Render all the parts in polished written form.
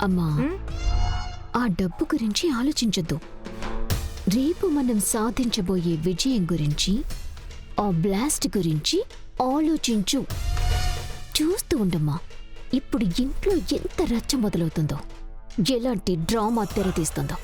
అమ్మా, ఆ డబ్బు గురించి ఆలోచించొద్దు. రేపు మనం సాధించబోయే విజయం గురించి, ఆ బ్లాస్ట్ గురించి ఆలోచించు. చూస్తూ ఉండమ్మా, ఇప్పుడు ఇంట్లో ఎంత రచ్చ మొదలవుతుందో, ఎలాంటి డ్రామా తెరతీస్తుందో.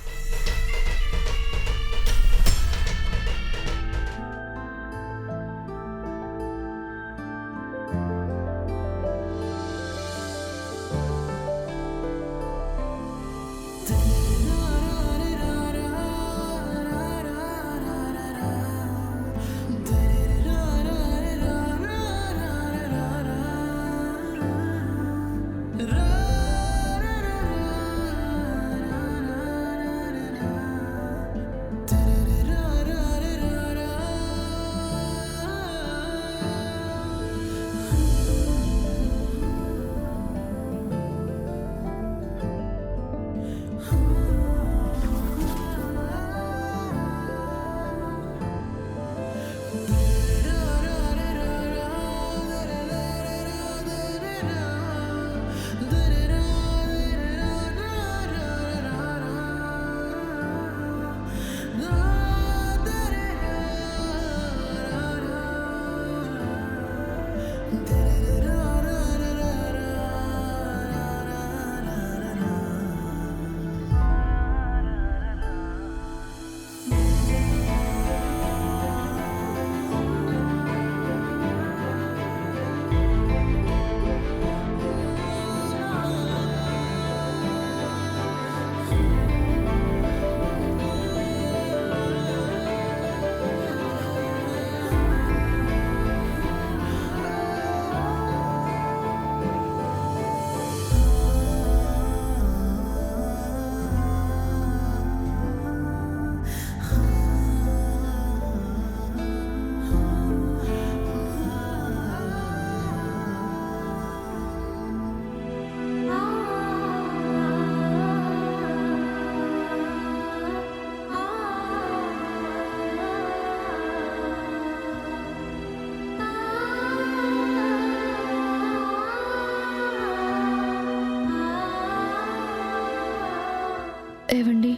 ఏవండి,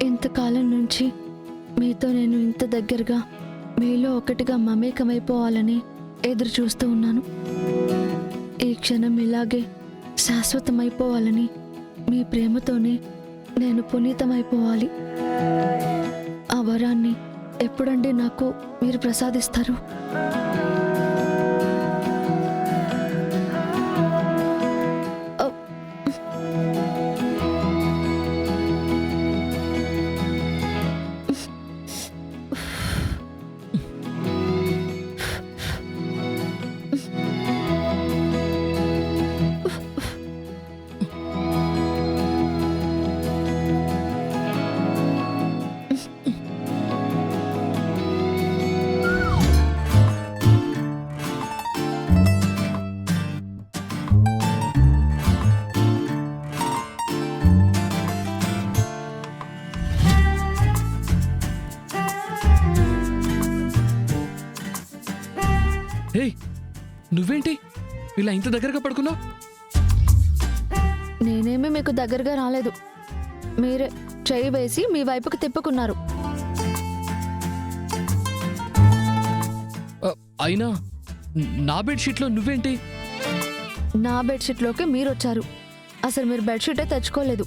ఇంతకాలం నుంచి మీతో నేను ఇంత దగ్గరగా, మీలో ఒకటిగా మమేకమైపోవాలని ఎదురు చూస్తూ ఉన్నాను. ఈ క్షణం ఇలాగే శాశ్వతమైపోవాలని, మీ ప్రేమతోనే నేను పునీతమైపోవాలి. ఆ వరాన్ని ఎప్పుడండి నాకు మీరు ప్రసాదిస్తారు? ఏయ్, నువ్వేంటి ఇలా ఇంత దగ్గరగా పడుకున్నావు? నేనేమీ మీకు దగ్గరగా రాలేదు. మీరే చెయ్యి వేసి మీ వైపుకి తిప్పుకున్నారు. అయినా నా బెడ్షీట్లో నువ్వేంటి? నా బెడ్షీట్లోకి మీరు వచ్చారు. అసలు మీరు బెడ్షీటే తెచ్చుకోలేదు.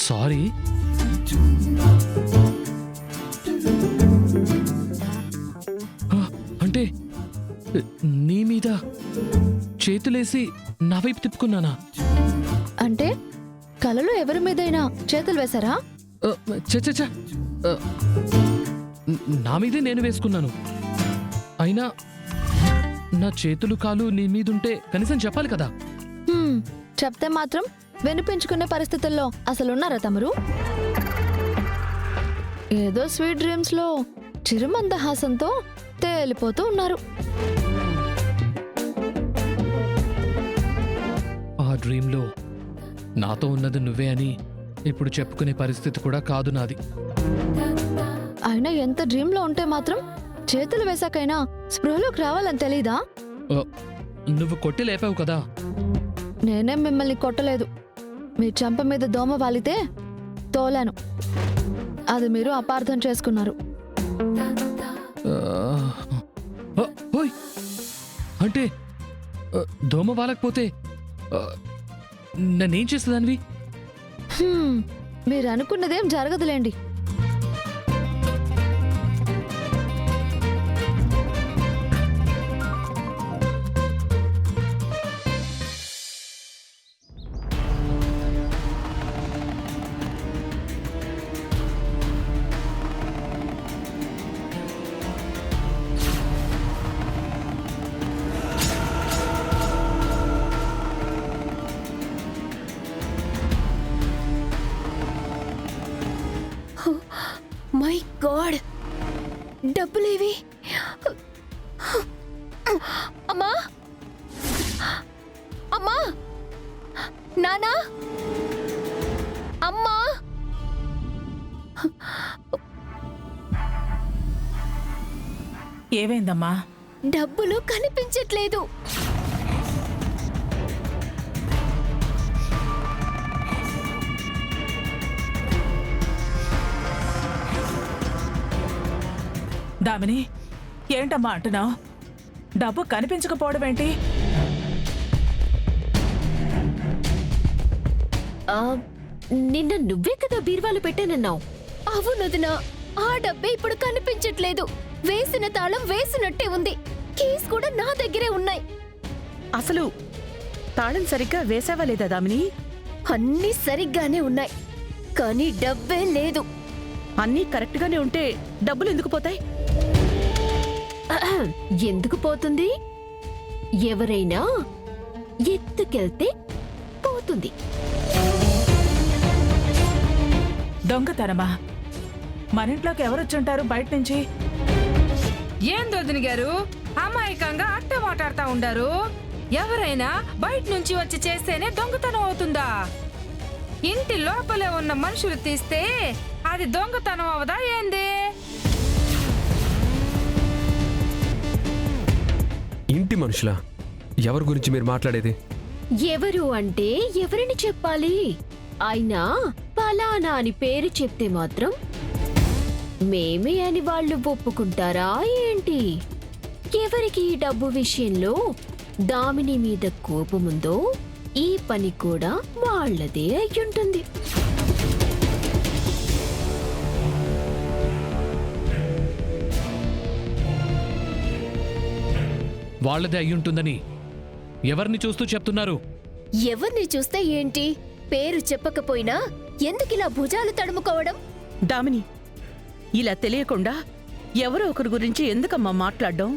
సారీ. అంటే నీ మీద చేతులేసి నా వైపు తిప్పుకున్నానా? అంటే కలలో ఎవరి మీదైనా చేతులు వేశారా? చ నా మీదే నేను వేసుకున్నాను. అయినా నా చేతులు కాలు నీ మీదుంటే కనీసం చెప్పాలి కదా. చెప్తే మాత్రం వినిపించుకునే పరిస్థితుల్లో అసలున్నారా తమరు? ఏదో స్వీట్ డ్రీమ్స్ లో చిరుమందహాసంతో తేలిపోతూ ఉన్నారు. ఆ డ్రీమ్లో నాతో ఉన్నది నువ్వే అని ఇప్పుడు చెప్పుకునే పరిస్థితి కూడా కాదు నాది. అయినా ఎంత డ్రీమ్లో ఉంటే మాత్రం చేతులు వేసాకైనా స్పృహలోకి రావాలని తెలీదా? ఆ, నువ్వు కొట్టి లేపావు కదా. నేనేం మిమ్మల్ని కొట్టలేదు. మీ చెంప మీద దోమ వాలితే తోలాను. అది మీరు అపార్థం చేసుకున్నారు. ఆ, ఆ, ఓయ్ అంటే దోమ వాలకపోతే నన్నేం చేస్తుందానివి? మీరు అనుకున్నదేం జరగదులేండి. My God, డబ్బులేవి? అమ్మా, అమ్మా, నానా, అమ్మా. ఏమైందమ్మా? డబ్బులు కనిపించట్లేదు. దామిని, ఏంటమ్మా అంటున్నావు? డబ్బు కనిపించకపోవడం ఏంటి? నిన్న నువ్వే కదా బీర్వాలు పెట్టానన్నావు. అవునదినా, ఆ డబ్బే ఇప్పుడు కనిపించట్లేదు. వేసిన తాళం వేసినట్టే ఉంది. కీస్ కూడా నా దగ్గరే ఉన్నాయి. అసలు తాళం సరిగ్గా వేసావా లేదా దామిని? అన్నీ సరిగ్గానే ఉన్నాయి, కానీ డబ్బే లేదు. అన్నీ కరెక్ట్గానే ఉంటే డబ్బులు ఎందుకు పోతాయి? ఎందుకు పోతుంది? ఎవరైనా ఎత్తుకెళ్తే పోతుంది. దొంగతనమా? మనింట్లోకి ఎవరొచ్చుంటారు బయట నుంచి? ఏం దొదిని గారు అమాయకంగా అట్ట మాట్లాడుతా ఉండారు? ఎవరైనా బయట నుంచి వచ్చి చేస్తేనే దొంగతనం అవుతుందా? ఇంటి లోపలే ఉన్న మనుషులు తీస్తే అది దొంగతనం అవదా ఏంది? ఇంటి మనుషులా? ఎవరి గురించి మీరు మాట్లాడేది? ఎవరు అంటే ఎవరిని చెప్పాలి? అయినా పలానా అని పేరు చెప్తే మాత్రం మేమే అని వాళ్ళు ఒప్పుకుంటారా ఏంటి? ఎవరికి ఈ డబ్బు విషయంలో దామిని మీద కోపముందో ఈ పని కూడా వాళ్ళదే అయ్యుంటుంది. వాళ్ళదే అయ్యుంటుందని ఎవరిని చూస్తూ చెప్తున్నారు? ఎవరిని చూస్తే ఏంటి? పేరు చెప్పకపోయినా ఎందుకిలా భుజాలు తడుముకోవడం? దామిని, ఇలా తెలియకుండా ఎవరో ఒకరి గురించి ఎందుకమ్మా మాట్లాడ్డం?